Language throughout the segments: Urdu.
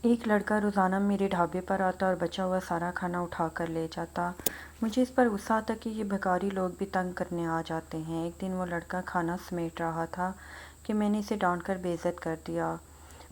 ایک لڑکا روزانہ میرے ڈھابے پر آتا اور بچا ہوا سارا کھانا اٹھا کر لے جاتا۔ مجھے اس پر غصہ آتا کہ یہ بھکاری لوگ بھی تنگ کرنے آ جاتے ہیں۔ ایک دن وہ لڑکا کھانا سمیٹ رہا تھا کہ میں نے اسے ڈانٹ کر بے عزت کر دیا۔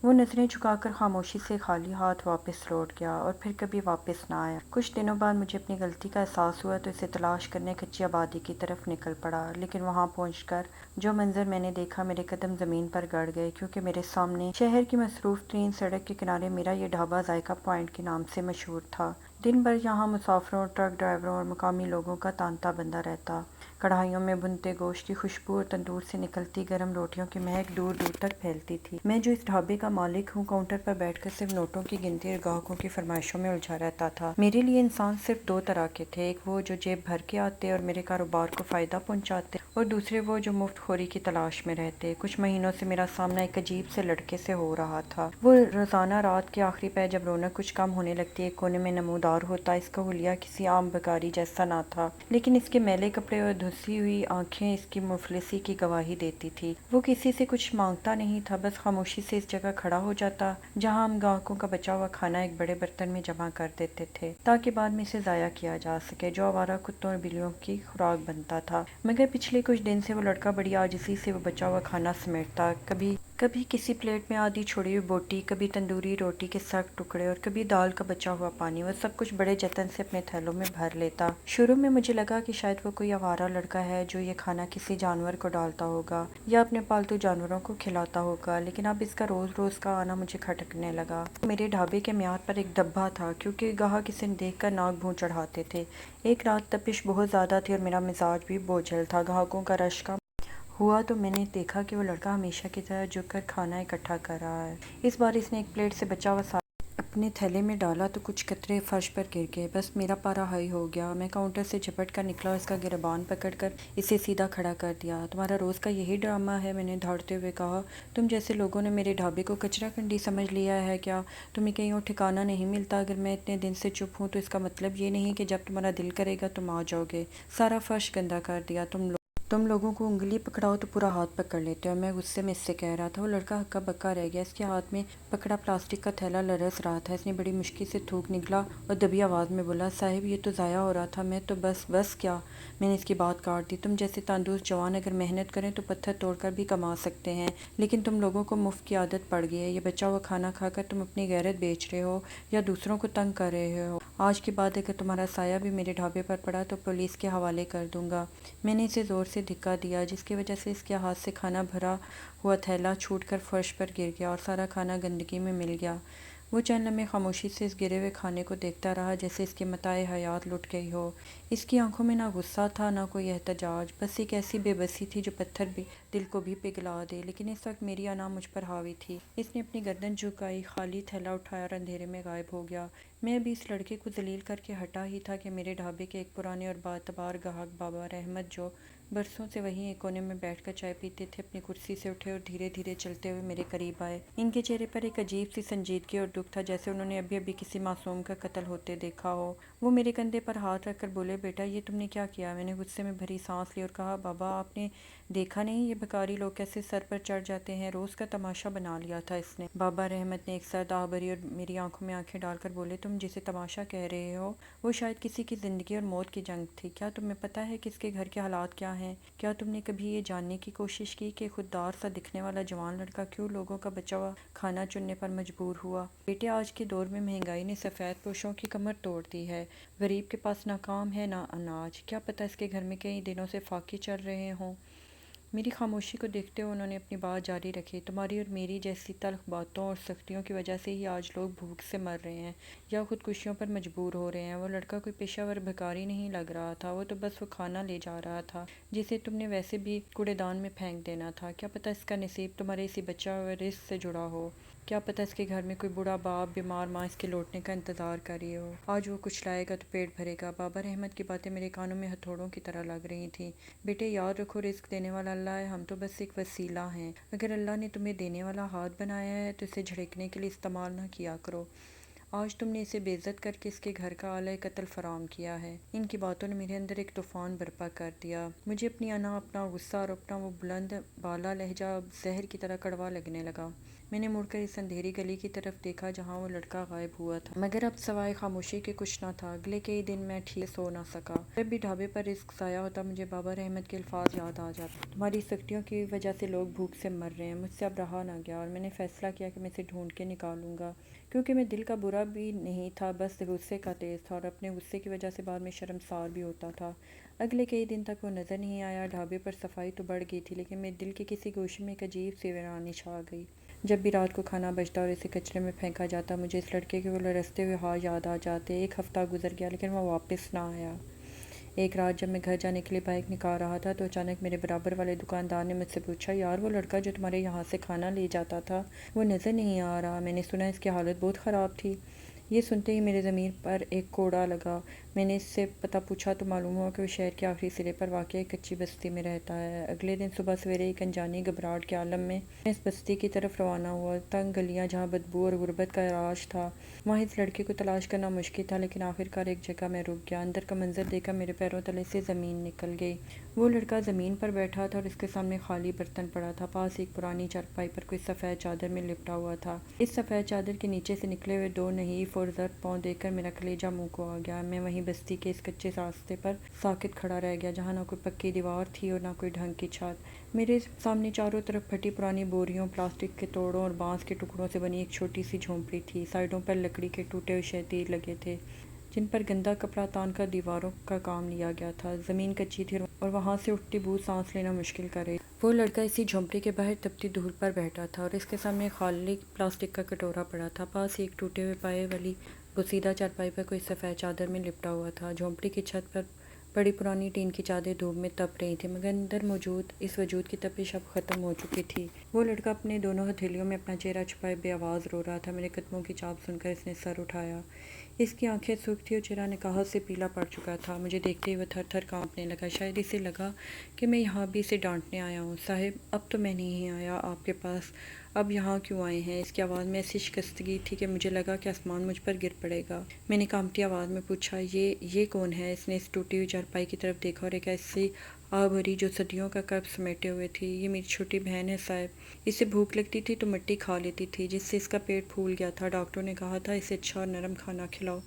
وہ نظریں جھکا کر خاموشی سے خالی ہاتھ واپس لوٹ گیا اور پھر کبھی واپس نہ آیا۔ کچھ دنوں بعد مجھے اپنی غلطی کا احساس ہوا تو اسے تلاش کرنے کچی آبادی کی طرف نکل پڑا، لیکن وہاں پہنچ کر جو منظر میں نے دیکھا، میرے قدم زمین پر گڑ گئے، کیونکہ میرے سامنے شہر کی مصروف ترین سڑک کے کنارے میرا یہ ڈھابہ ذائقہ پوائنٹ کے نام سے مشہور تھا۔ دن بھر یہاں مسافروں، ٹرک ڈرائیوروں اور مقامی لوگوں کا تانتا بندہ رہتا۔ کڑھائیوں میں بھنتے گوشت کی خوشبو اور تندور سے نکلتی گرم روٹیوں کی مہک دور دور تک پھیلتی تھی۔ میں جو اس ڈھابے کا مالک ہوں، کاؤنٹر پر بیٹھ کر صرف نوٹوں کی گنتی اور گاہکوں کی فرمائشوں میں الجھا رہتا تھا۔ میرے لیے انسان صرف دو طرح کے تھے، ایک وہ جو جیب بھر کے آتے اور میرے کاروبار کو فائدہ پہنچاتے، اور دوسرے وہ جو مفت خوری کی تلاش میں رہتے۔ کچھ مہینوں سے میرا سامنا ایک عجیب سے لڑکے سے ہو رہا تھا۔ وہ روزانہ رات کے آخری پہر جب رونق کچھ کم ہونے لگتی، ایک کونے میں نمودار ہوتا۔ اس کا حلیہ کسی عام بھکاری جیسا نہ تھا، لیکن اس کے میلے کپڑے اور دھسی ہوئی آنکھیں اس کی مفلسی کی گواہی دیتی تھی۔ وہ کسی سے کچھ مانگتا نہیں تھا، بس خاموشی سے اس جگہ کھڑا ہو جاتا جہاں ہم گاہکوں کا بچا ہوا کھانا ایک بڑے برتن میں جمع کر دیتے تھے تاکہ بعد میں اسے ضائع کیا جا سکے، جو آوارہ کتوں اور بلیوں کی خوراک بنتا تھا۔ مگر پچھلے کچھ دن سے وہ لڑکا بڑی عاجزی سے وہ بچا ہوا کھانا سمیٹتا، کبھی کسی پلیٹ میں آدھی چھوڑی ہوئی بوٹی، کبھی تندوری روٹی کے سخت ٹکڑے اور کبھی دال کا بچا ہوا پانی۔ وہ سب کچھ بڑے جتن سے اپنے تھیلوں میں بھر لیتا۔ شروع میں مجھے لگا کہ شاید وہ کوئی آوارہ لڑکا ہے جو یہ کھانا کسی جانور کو ڈالتا ہوگا یا اپنے پالتو جانوروں کو کھلاتا ہوگا، لیکن اب اس کا روز روز کا آنا مجھے کھٹکنے لگا۔ میرے ڈھابے کے معیار پر ایک دھبا تھا، کیونکہ گاہک اسے دیکھ کر ناک بھون چڑھاتے تھے۔ ایک رات تپش بہت زیادہ تھی اور میرا مزاج بھی بوجھل تھا۔ گاہکوں کا رش کم ہوا تو میں نے دیکھا کہ وہ لڑکا ہمیشہ کی طرح جھک کر کھانا اکٹھا کر رہا ہے۔ اس بار اس نے ایک پلیٹ سے بچا ہوا سارا اپنے تھیلے میں ڈالا تو کچھ قطرے فرش پر گر گئے۔ بس میرا پارا ہائی ہو گیا۔ میں کاؤنٹر سے جھپٹ کر نکلا اور اس کا گریبان پکڑ کر اسے سیدھا کھڑا کر دیا۔ تمہارا روز کا یہی ڈرامہ ہے، میں نے دھاڑتے ہوئے کہا۔ تم جیسے لوگوں نے میرے ڈھابے کو کچرا کنڈی سمجھ لیا ہے کیا؟ تمہیں کہیں اور ٹھکانہ نہیں ملتا؟ اگر میں اتنے دن سے چپ ہوں تو اس کا مطلب یہ نہیں کہ جب تمہارا دل کرے گا تم آ جاؤ گے۔ سارا فرش گندا کر دیا تم لوگوں کو انگلی پکڑاؤ تو پورا ہاتھ پکڑ لیتے ہو۔ میں غصے میں اس سے کہہ رہا تھا۔ وہ لڑکا ہکا بکا رہ گیا۔ اس کے ہاتھ میں پکڑا پلاسٹک کا تھیلا لرز رہا تھا۔ اس نے بڑی مشکل سے تھوک نگلا اور دبی آواز میں بولا، صاحب یہ تو ضائع ہو رہا تھا، میں تو بس کیا؟ میں نے اس کی بات کاٹ دی۔ تم جیسے تندرست جوان اگر محنت کریں تو پتھر توڑ کر بھی کما سکتے ہیں، لیکن تم لوگوں کو مفت کی عادت پڑ گئی ہے۔ یہ بچا ہوا کھانا کھا کر تم اپنی غیرت بیچ رہے ہو یا دوسروں کو تنگ کر رہے ہو۔ آج کے بعد اگر تمہارا سایہ بھی میرے ڈھابے پر پڑا تو پولیس کے حوالے کر دوں گا۔ میں نے اسے زور سے دھکا دیا، جس کی وجہ سے اس کے ہاتھ سے کھانا بھرا ہوا تھیلا چھوٹ کر فرش پر گر گیا اور سارا کھانا گندگی میں مل گیا۔ وہ چند لمحے خاموشی سے اس گرے ہوئے کھانے کو دیکھتا رہا، جیسے اس کی متاع حیات لٹ گئی ہو۔ اس کی آنکھوں میں نہ غصہ تھا نہ کوئی احتجاج، بس ایک ایسی بے بسی تھی جو پتھر بھی دل کو بھی پگھلا دے۔ لیکن اس وقت میری انا مجھ پر حاوی تھی۔ اس نے اپنی گردن جھکائی، خالی تھیلا اٹھایا اور اندھیرے میں غائب ہو گیا۔ میں ابھی اس لڑکے کو ذلیل کر کے ہٹا ہی تھا کہ میرے ڈھابے کے ایک پرانے اور بااعتبار گاہک بابا رحمت، جو برسوں سے وہیں ایک کونے میں بیٹھ کر چائے پیتے تھے، اپنی کرسی سے اٹھے اور دھیرے دھیرے چلتے ہوئے میرے قریب آئے۔ ان کے چہرے پر ایک عجیب سی سنجیدگی اور دکھ تھا، جیسے انہوں نے ابھی ابھی کسی معصوم کا قتل ہوتے دیکھا ہو۔ وہ میرے کندھے پر ہاتھ رکھ کر بولے، بیٹا یہ تم نے کیا کیا؟ میں نے غصے میں بھری سانس لی اور کہا، بابا آپ نے دیکھا نہیں یہ بھکاری لوگ کیسے سر پر چڑھ جاتے ہیں؟ روز کا تماشا بنا لیا تھا اس نے۔ بابا رحمت نے ایک سرد آہ بھری اور میری آنکھوں میں آنکھیں ڈال کر بولے، تم جسے تماشا کہہ رہے ہو وہ شاید کسی کی زندگی اور موت کی جنگ تھی۔ کیا تمہیں پتہ ہے کہ اس کے گھر کے حالات کیا ہیں؟ کیا تم نے کبھی یہ جاننے کی کوشش کی کہ خوددار سا دکھنے والا جوان لڑکا کیوں لوگوں کا بچا ہوا کھانا چننے پر مجبور ہوا؟ بیٹے آج کے دور میں مہنگائی نے سفید پوشوں کی کمر توڑ دی ہے۔ غریب کے پاس نہ کام ہے نہ اناج۔ کیا پتہ اس کے گھر میں کئی دنوں سے فاقے چل رہے ہوں۔ میری خاموشی کو دیکھتے ہوئے انہوں نے اپنی بات جاری رکھی، تمہاری اور میری جیسی تلخ باتوں اور سختیوں کی وجہ سے ہی آج لوگ بھوک سے مر رہے ہیں یا خودکشیوں پر مجبور ہو رہے ہیں۔ وہ لڑکا کوئی پیشہ ور بھکاری نہیں لگ رہا تھا، وہ تو بس وہ کھانا لے جا رہا تھا جسے تم نے ویسے بھی کوڑے دان میں پھینک دینا تھا۔ کیا پتہ اس کا نصیب تمہارے اسی بچا ہوئے رزق سے جڑا ہو؟ کیا پتہ اس کے گھر میں کوئی بوڑھا باپ، بیمار ماں اس کے لوٹنے کا انتظار کر رہی ہو۔ آج وہ کچھ لائے گا تو پیٹ بھرے گا۔ بابا رحمت کی باتیں میرے کانوں میں ہتھوڑوں کی طرح لگ رہی تھیں۔ بیٹے یاد رکھو، رزق دینے والا اللہ ہے، ہم تو بس ایک وسیلہ ہیں۔ اگر اللہ نے تمہیں دینے والا ہاتھ بنایا ہے تو اسے جھڑکنے کے لیے استعمال نہ کیا کرو۔ آج تم نے اسے بے عزت کر کے اس کے گھر کا آلہ قتل فراہم کیا ہے۔ ان کی باتوں نے میرے اندر ایک طوفان برپا کر دیا۔ مجھے اپنی انا، اپنا غصہ اور اپنا وہ بلند بالا لہجہ اب زہر کی طرح کڑوا لگنے لگا۔ میں نے مڑ کر اس اندھیری گلی کی طرف دیکھا جہاں وہ لڑکا غائب ہوا تھا، مگر اب سوائے خاموشی کے کچھ نہ تھا۔ اگلے کئی دن میں ٹھیک سے سو نہ سکا۔ جب بھی ڈھابے پر رزق ضائع ہوتا مجھے بابا رحمت کے الفاظ یاد آ جاتے، تمہاری سختیوں کی وجہ سے لوگ بھوک سے مر رہے ہیں۔ مجھ سے اب رہا نہ گیا اور میں نے فیصلہ کیا کہ میں اسے ڈھونڈ کے نکالوں گا، کیونکہ میں دل کا برا بھی نہیں تھا، بس غصے کا تیز تھا اور اپنے غصے کی وجہ سے بعد میں شرمسار بھی ہوتا تھا۔ اگلے کئی دن تک وہ نظر نہیں آیا۔ ڈھابے پر صفائی تو بڑھ گئی تھی، لیکن میرے دل کے کسی گوشے میں ایک عجیب سی ویرانی چھا گئی۔ جب بھی رات کو کھانا بچتا اور اسے کچرے میں پھینکا جاتا، مجھے اس لڑکے کے وہ لرزتے ہوئے ہاتھ یاد آ جاتے۔ ایک ہفتہ گزر گیا لیکن وہ واپس نہ آیا۔ ایک رات جب میں گھر جانے کے لیے بائک نکال رہا تھا تو اچانک میرے برابر والے دکاندار نے مجھ سے پوچھا، یار وہ لڑکا جو تمہارے یہاں سے کھانا لے جاتا تھا وہ نظر نہیں آ رہا۔ میں نے سنا اس کی حالت بہت خراب تھی۔ یہ سنتے ہی میرے ضمیر پر ایک کوڑا لگا۔ میں نے اس سے پتہ پوچھا تو معلوم ہوا کہ وہ شہر کے آخری سرے پر واقع ایک کچی بستی میں رہتا ہے۔ اگلے دن صبح سویرے ایک انجانی گھبراہٹ کے عالم میں اس بستی کی طرف روانہ ہوا۔ تنگ گلیاں جہاں بدبو اور غربت کا راج تھا، وہاں اس لڑکے کو تلاش کرنا مشکل تھا، لیکن آخرکار ایک جگہ میں رک گیا۔ اندر کا منظر دیکھ کر میرے پیروں تلے سے زمین نکل گئی۔ وہ لڑکا زمین پر بیٹھا تھا اور اس کے سامنے خالی برتن پڑا تھا۔ پاس ایک پرانی چارپائی پر کوئی سفید چادر میں لپٹا ہوا تھا۔ اس سفید چادر کے نیچے سے نکلے ہوئے دو نحیف اور زرد پاؤں دیکھ کر میرا کلیجہ منہ کو آ گیا۔ میں وہیں بستی کے اس کچے راستے پر ساکت کھڑا رہ گیا، جہاں نہ کوئی پکی دیوار تھی اور نہ کوئی ڈھنگ کی چھت۔ میرے سامنے چاروں طرف پھٹی پرانی بوریوں، پلاسٹک کے توڑوں اور بانس کے ٹکڑوں سے بنی ایک چھوٹی سی جھونپڑی تھی۔ سائیڈوں پر لکڑی کے ٹوٹے ہوئے شتیر لگے تھے، جن پر گندا کپڑا تان کر دیواروں کا کام لیا گیا تھا۔ زمین کچی تھی اور وہاں سے اٹھتی بو سانس لینا مشکل کر رہی تھی۔ وہ لڑکا اسی جھونپڑی کے باہر تپتی دھول پر بیٹھا تھا اور اس کے سامنے خالی پلاسٹک کا کٹورا پڑا تھا۔ پاس ہی ایک ٹوٹے ہوئے پائے والی بوسیدہ چارپائی پر کوئی سفید چادر میں لپٹا ہوا تھا۔ جھونپڑی کی چھت پر بڑی پرانی ٹین کی چادریں دھوپ میں تپ رہی تھیں، مگر اندر موجود اس وجود کی تپش اب ختم ہو چکی تھی۔ وہ لڑکا اپنے دونوں ہتھیلیوں میں اپنا چہرہ چھپائے بے آواز رو رہا تھا۔ میرے قدموں کی چاپ سن کر اس نے سر اٹھایا۔ اس کی آنکھیں سرخ تھیں اور چہرہ نکہت سے پیلا پڑ چکا تھا۔ مجھے دیکھتے ہی وہ تھر تھر کانپنے لگا۔ شاید اسے لگا کہ میں یہاں بھی اسے ڈانٹنے آیا ہوں۔ صاحب، اب تو میں نہیں آیا آپ کے پاس، اب یہاں کیوں آئے ہیں؟ اس کی آواز میں ایسی شکستگی تھی کہ مجھے لگا کہ آسمان مجھ پر گر پڑے گا۔ میں نے کانپتی آواز میں پوچھا، یہ کون ہے؟ اس نے اس ٹوٹی ہوئی چارپائی کی طرف دیکھا اور ایک ایسی آہ بھری جو صدیوں کا قلب سمیٹے ہوئے تھی۔ یہ میری چھوٹی بہن ہے صاحب، اسے بھوک لگتی تھی تو مٹی کھا لیتی تھی، جس سے اس کا پیٹ پھول گیا تھا۔ ڈاکٹروں نے کہا تھا اسے اچھا اور نرم کھانا کھلاؤ۔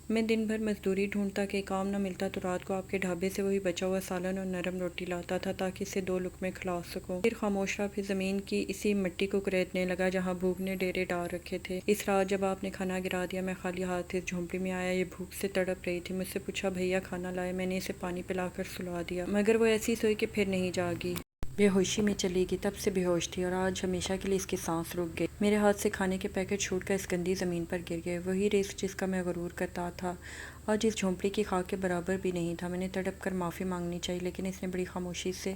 میں دن بھر مزدوری ڈھونڈتا کہ کام نہ ملتا تو رات کو آپ کے ڈھابے سے وہی بچا ہوا سالن اور نرم روٹی لاتا تھا تاکہ اسے دو لقمے کھلا سکوں۔ پھر خاموش رہا، پھر زمین کی اسی مٹی کو کریدنے لگا جہاں بھوک نے ڈیرے ڈال رکھے تھے۔ اس رات جب آپ نے کھانا گرا دیا، میں خالی ہاتھ اس جھونپڑی میں آیا۔ یہ بھوک سے تڑپ رہی تھی۔ مجھ سے پوچھا، بھیا کھانا لائے؟ میں نے اسے پانی پلا کر سلا دیا، مگر وہ ایسی سوئی کہ پھر نہیں جاگی، بے ہوشی میں چلی گئی۔ تب سے بے ہوش تھی اور آج ہمیشہ کے لیے اس کی سانس رک گئی۔ میرے ہاتھ سے کھانے کے پیکٹ چھوٹ کر اس گندی زمین پر گر گئے۔ وہی رزق جس کا میں غرور کرتا تھا آج اس جھونپڑی کی خاک کے برابر بھی نہیں تھا۔ میں نے تڑپ کر معافی مانگنی چاہی، لیکن اس نے بڑی خاموشی سے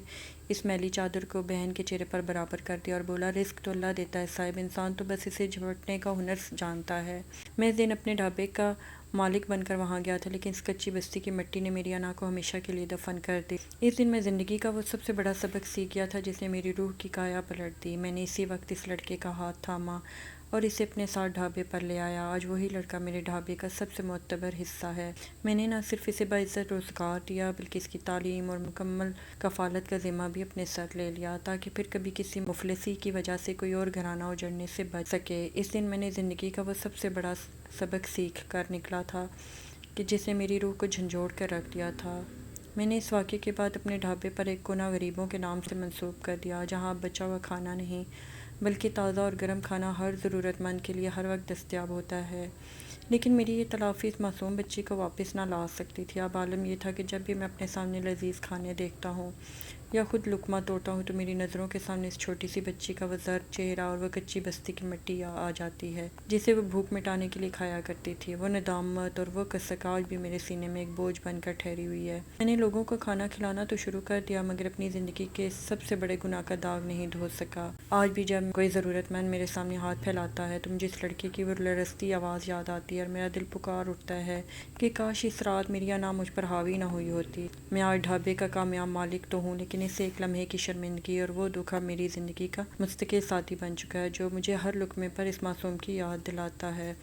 اس میلی چادر کو بہن کے چہرے پر برابر کر دیا اور بولا، رزق تو اللہ دیتا ہے صاحب، انسان تو بس اسے جھپٹنے کا ہنر جانتا ہے۔ میں اس دن اپنے ڈھابے کا مالک بن کر وہاں گیا تھا، لیکن اس کچی بستی کی مٹی نے میری انا کو ہمیشہ کے لیے دفن کر دی۔ اس دن میں زندگی کا وہ سب سے بڑا سبق سیکھ گیا تھا جس نے میری روح کی کایا پلٹ دی۔ میں نے اسی وقت اس لڑکے کا ہاتھ تھاما اور اسے اپنے ساتھ ڈھابے پر لے آیا۔ آج وہی لڑکا میرے ڈھابے کا سب سے معتبر حصہ ہے۔ میں نے نہ صرف اسے باعزت روزگار دیا بلکہ اس کی تعلیم اور مکمل کفالت کا ذمہ بھی اپنے سر لے لیا، تاکہ پھر کبھی کسی مفلسی کی وجہ سے کوئی اور گھرانہ اجڑنے سے بچ سکے۔ اس دن میں نے زندگی کا وہ سب سے بڑا سبق سیکھ کر نکلا تھا کہ جس نے میری روح کو جھنجھوڑ کر رکھ دیا تھا۔ میں نے اس واقعے کے بعد اپنے ڈھابے پر ایک کونا غریبوں کے نام سے منسوب کر دیا، جہاں اب بچا ہوا کھانا نہیں بلکہ تازہ اور گرم کھانا ہر ضرورت مند کے لیے ہر وقت دستیاب ہوتا ہے۔ لیکن میری یہ تلافی اس معصوم بچی کو واپس نہ لا سکتی تھی۔ اب عالم یہ تھا کہ جب بھی میں اپنے سامنے لذیذ کھانے دیکھتا ہوں یا خود لقمہ توڑتا ہوں تو میری نظروں کے سامنے اس چھوٹی سی بچی کا وہ زرد چہرہ اور وہ کچی بستی کی مٹی آ جاتی ہے جسے وہ بھوک مٹانے کے لیے کھایا کرتی تھی۔ وہ ندامت اور وہ کسک آج بھی میرے سینے میں ایک بوجھ بن کر ٹھہری ہوئی ہے۔ میں نے لوگوں کو کھانا کھلانا تو شروع کر دیا، مگر اپنی زندگی کے سب سے بڑے گناہ کا داغ نہیں دھو سکا۔ آج بھی جب کوئی ضرورت مند میرے سامنے ہاتھ پھیلاتا ہے تو مجھے اس لڑکے کی وہ لرزتی آواز یاد آتی ہے اور میرا دل پکار اٹھتا ہے کہ کاش اس رات میری انا مجھ پر حاوی نہ ہوئی ہوتی۔ میں آج ڈھابے کا کامیاب مالک تو ہوں، لیکن اس ایک لمحے کی شرمندگی اور وہ دکھ اب میری زندگی کا مستقل ساتھی بن چکا ہے، جو مجھے ہر لقمے پر اس معصوم کی یاد دلاتا ہے۔